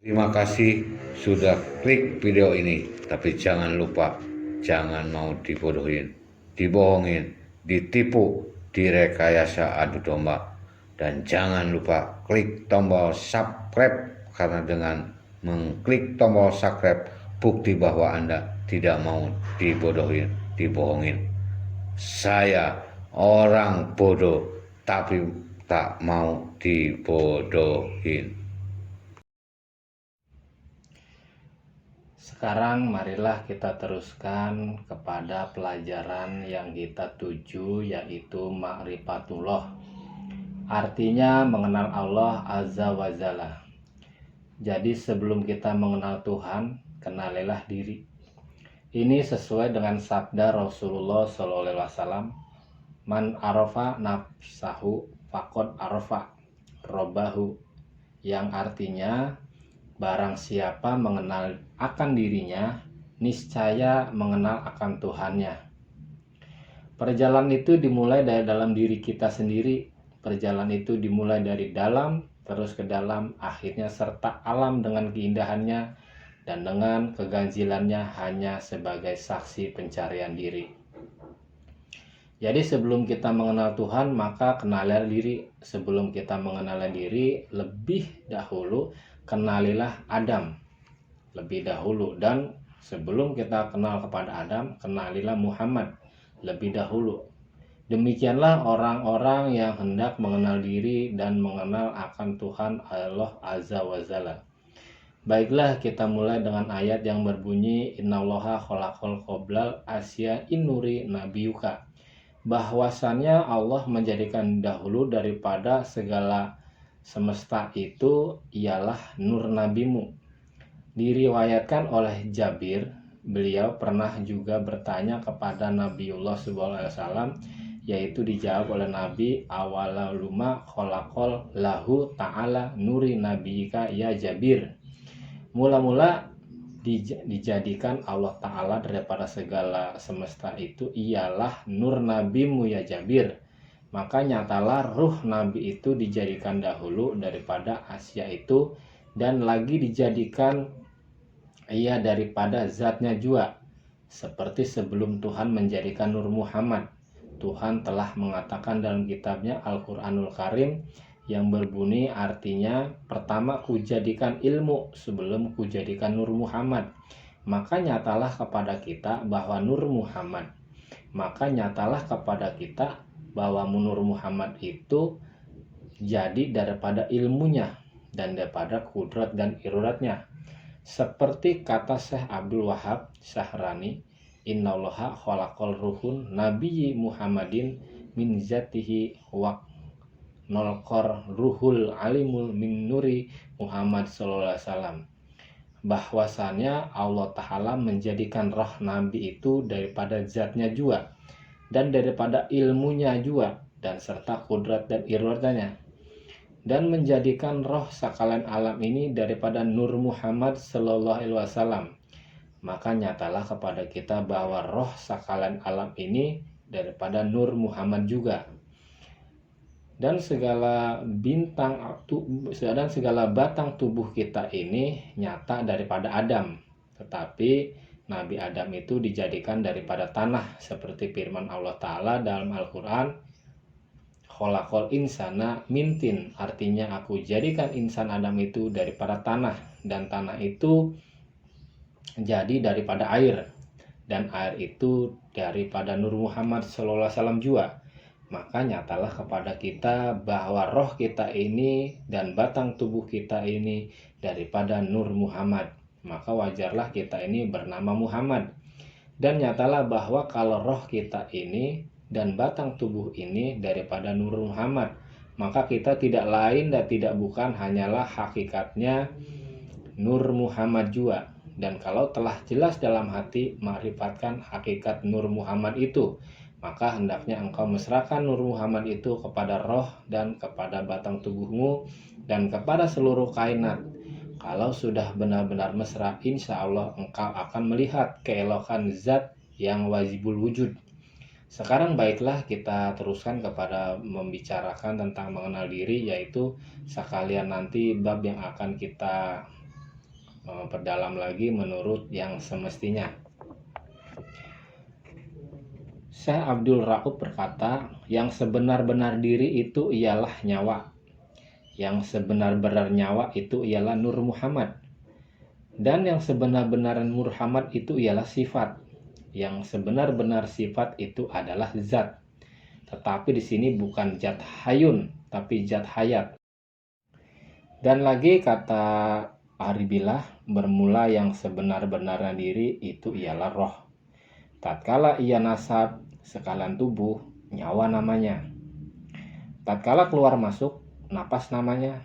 Terima kasih sudah klik video ini, tapi jangan lupa, jangan mau dibodohin, dibohongin, ditipu, direkayasa adu domba. Dan jangan lupa klik tombol subscribe, karena dengan mengklik tombol subscribe, bukti bahwa Anda tidak mau dibodohin, dibohongin. Saya orang bodoh, tapi tak mau dibodohin. Sekarang marilah kita teruskan kepada pelajaran yang kita tuju, yaitu ma'rifatullah. Artinya mengenal Allah Azza wa Jalla. Jadi sebelum kita mengenal Tuhan, kenalilah diri. Ini sesuai dengan sabda Rasulullah SAW, man arafa nafsahu faqad arafa robbahu, yang artinya barang siapa mengenal akan dirinya, niscaya mengenal akan Tuhannya. Perjalanan itu dimulai dari dalam diri kita sendiri. Perjalanan itu dimulai dari dalam, terus ke dalam, akhirnya serta alam dengan keindahannya dan dengan keganjilannya hanya sebagai saksi pencarian diri. Jadi sebelum kita mengenal Tuhan, maka kenalilah diri. Sebelum kita mengenal diri, lebih dahulu kenalilah Adam lebih dahulu. Dan sebelum kita kenal kepada Adam, kenalilah Muhammad lebih dahulu. Demikianlah orang-orang yang hendak mengenal diri dan mengenal akan Tuhan Allah Azza wa Jalla. Baiklah, kita mulai dengan ayat yang berbunyi innallaha khalaqal qoblal asya innuri nabiyuka. Bahwasannya Allah menjadikan dahulu daripada segala semesta itu ialah nur nabimu. Diriwayatkan oleh Jabir, beliau pernah juga bertanya kepada Nabiullah SAW, yaitu dijawab oleh Nabi, awalaluma kholakol lahu ta'ala nuri nabiyika ya Jabir. Mula-mula dijadikan Allah Ta'ala daripada segala semesta itu ialah nur nabimu ya Jabir. Maka nyatalah ruh Nabi itu dijadikan dahulu daripada Asya itu, dan lagi dijadikan ia daripada zatnya juga. Seperti sebelum Tuhan menjadikan Nur Muhammad, Tuhan telah mengatakan dalam kitabnya Al-Quranul Karim yang berbunyi artinya, pertama kujadikan ilmu sebelum kujadikan Nur Muhammad. Maka nyatalah kepada kita bahwa Nur Muhammad, maka nyatalah kepada kita bahwa Nur Muhammad itu jadi daripada ilmunya dan daripada kudrat dan iruratnya. Seperti kata Syekh Abdul Wahab Syahrani, innallaha khalaqal ruhun nabiyyi Muhammadin min zatihi wa nolkor ruhul alimul min nuri Muhammad sallallahu alaihi wasallam. Bahwasannya Allah Ta'ala menjadikan roh Nabi itu daripada zatnya juga dan daripada ilmunya juga, dan serta kudrat dan irodatnya, dan menjadikan roh sekalian alam ini daripada Nur Muhammad sallallahu alaihi wasallam. Maka nyatalah kepada kita bahwa roh sekalian alam ini daripada Nur Muhammad juga. Dan segala bintang dan segala batang tubuh kita ini nyata daripada Adam. Tetapi Nabi Adam itu dijadikan daripada tanah, seperti firman Allah Ta'ala dalam Al-Quran, kholakol insana mintin, artinya aku jadikan insan Adam itu daripada tanah, dan tanah itu jadi daripada air, dan air itu daripada Nur Muhammad SAW juga. Maka nyatalah kepada kita bahwa roh kita ini dan batang tubuh kita ini daripada Nur Muhammad. Maka wajarlah kita ini bernama Muhammad. Dan nyatalah bahwa kalau roh kita ini dan batang tubuh ini daripada Nur Muhammad, maka kita tidak lain dan tidak bukan hanyalah hakikatnya Nur Muhammad juga. Dan kalau telah jelas dalam hati ma'rifatkan hakikat Nur Muhammad itu, maka hendaknya engkau mesrakan Nur Muhammad itu kepada roh dan kepada batang tubuhmu dan kepada seluruh kainat. Kalau sudah benar-benar mesra, insya Allah engkau akan melihat keelokan zat yang wajibul wujud. Sekarang baiklah kita teruskan kepada membicarakan tentang mengenal diri, yaitu sekalian nanti bab yang akan kita perdalam lagi menurut yang semestinya. Syekh Abdul Rauf berkata, yang sebenar-benar diri itu ialah nyawa. Yang sebenar-benar nyawa itu ialah Nur Muhammad. Dan yang sebenar-benar Nur Muhammad itu ialah sifat. Yang sebenar-benar sifat itu adalah zat. Tetapi di sini bukan zat hayun, tapi zat hayat. Dan lagi kata Aribillah, bermula yang sebenar-benarnya diri itu ialah roh. Tatkala ia nasab, sekalian tubuh, nyawa namanya. Tatkala keluar masuk, napas namanya.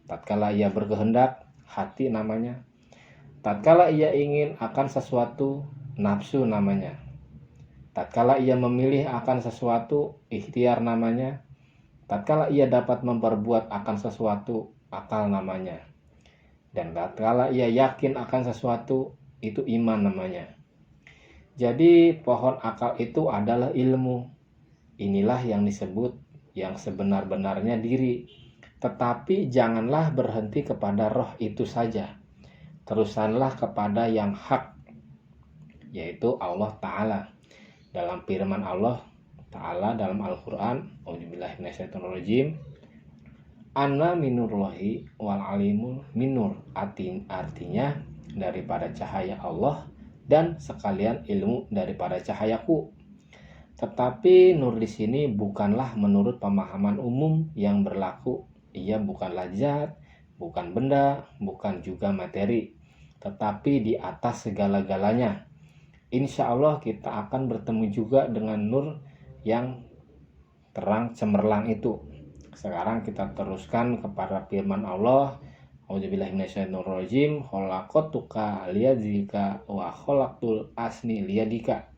Tatkala ia berkehendak, hati namanya. Tatkala ia ingin akan sesuatu, nafsu namanya. Tatkala ia memilih akan sesuatu, ikhtiar namanya. Tatkala ia dapat memperbuat akan sesuatu, akal namanya. Dan tatkala ia yakin akan sesuatu, itu iman namanya. Jadi pohon akal itu adalah ilmu. Inilah yang disebut yang sebenar-benarnya diri. Tetapi janganlah berhenti kepada roh itu saja. Terusanlah kepada yang hak, yaitu Allah Ta'ala. Dalam firman Allah Ta'ala dalam Al-Quran, Auzubillahiminasyaitonirrajim, Anna minurlahi wal alimul minur. Artinya daripada cahaya Allah dan sekalian ilmu daripada cahayaku. Tetapi nur di sini bukanlah menurut pemahaman umum yang berlaku. Ia bukanlah zat, bukan benda, bukan juga materi, tetapi di atas segala-galanya. Insya Allah kita akan bertemu juga dengan nur yang terang cemerlang itu. Sekarang kita teruskan kepada firman Allah. Auzubillahiminasyaitonirrajim. Khalaqtuka liyadzika wa khalaqtul asni liyadika.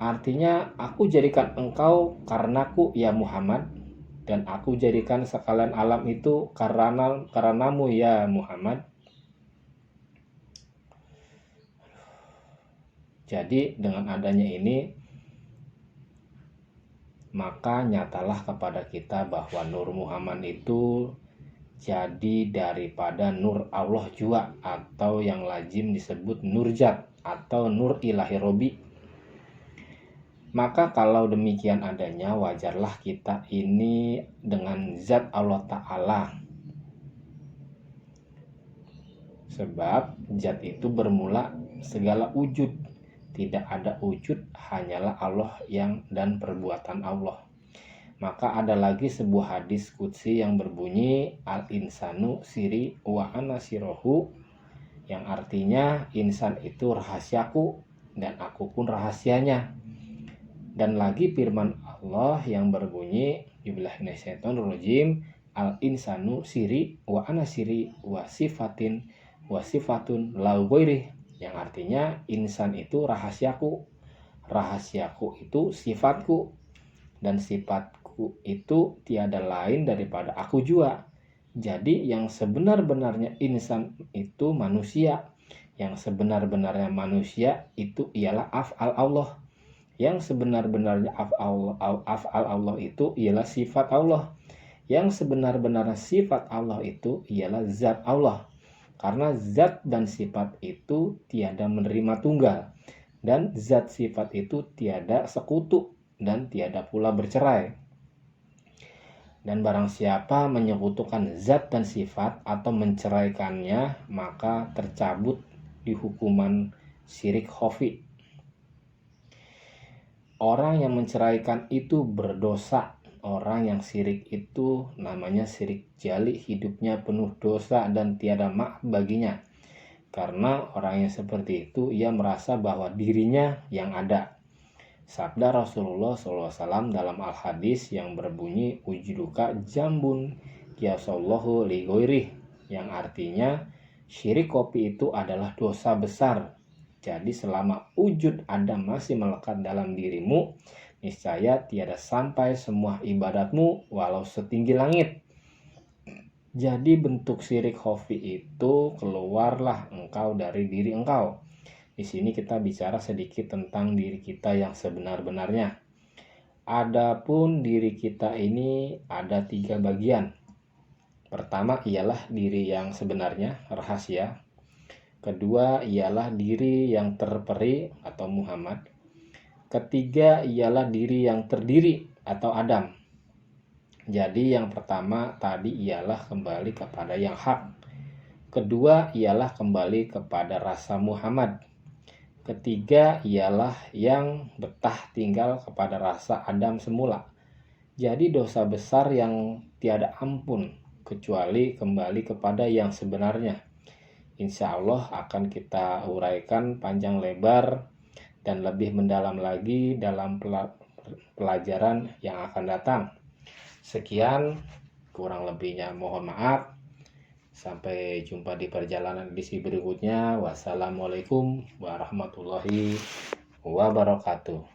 Artinya, aku jadikan engkau karenaku ya Muhammad, dan aku jadikan sekalian alam itu karenamu ya Muhammad. Jadi dengan adanya ini, maka nyatalah kepada kita bahwa Nur Muhammad itu jadi daripada Nur Allah juga, atau yang lazim disebut Nurjat atau Nur Ilahi Robi. Maka kalau demikian adanya, wajarlah kita ini dengan zat Allah Ta'ala. Sebab zat itu bermula segala wujud. Tidak ada wujud, hanyalah Allah yang dan perbuatan Allah. Maka ada lagi sebuah hadis qudsi yang berbunyi, Al-insanu siri wa ana sirohu, yang artinya insan itu rahasiaku dan aku pun rahasianya. Dan lagi firman Allah yang berbunyi, Bismillahirrahmanirrahim, Al-insanu siri wa ana siri wa sifatun lau ghairi, yang artinya insan itu rahasiaku, rahasiaku itu sifatku, dan sifatku itu tiada lain daripada aku juga. Jadi yang sebenar-benarnya insan itu manusia. Yang sebenar-benarnya manusia itu ialah af'al Allah. Yang sebenar-benarnya af'al Allah itu ialah sifat Allah. Yang sebenar-benarnya sifat Allah itu ialah zat Allah. Karena zat dan sifat itu tiada menerima tunggal. Dan zat sifat itu tiada sekutu dan tiada pula bercerai. Dan barang siapa menyekutukan zat dan sifat atau menceraikannya, maka tercabut di hukuman syirik khafi. Orang yang menceraikan itu berdosa. Orang yang syirik itu namanya syirik jali, hidupnya penuh dosa dan tiada maaf baginya. Karena orang yang seperti itu, ia merasa bahwa dirinya yang ada. Sabda Rasulullah SAW dalam al-hadis yang berbunyi, Ujiduka jambun kiasallahu li ghairih, yang artinya syirik kopi itu adalah dosa besar. Jadi selama wujud ada masih melekat dalam dirimu, niscaya tiada sampai semua ibadatmu walau setinggi langit. Jadi bentuk syirik khafi itu, keluarlah engkau dari diri engkau. Di sini kita bicara sedikit tentang diri kita yang sebenar-benarnya. Adapun diri kita ini ada 3 bagian. Pertama ialah diri yang sebenarnya, rahasia. Kedua ialah diri yang terperi atau Muhammad. Ketiga ialah diri yang terdiri atau Adam. Jadi yang pertama tadi ialah kembali kepada yang hak. Kedua ialah kembali kepada rasa Muhammad. Ketiga ialah yang betah tinggal kepada rasa Adam semula. Jadi dosa besar yang tiada ampun kecuali kembali kepada yang sebenarnya. Insya Allah akan kita uraikan panjang lebar dan lebih mendalam lagi dalam pelajaran yang akan datang. Sekian, kurang lebihnya mohon maaf. Sampai jumpa di perjalanan edisi berikutnya. Wassalamualaikum warahmatullahi wabarakatuh.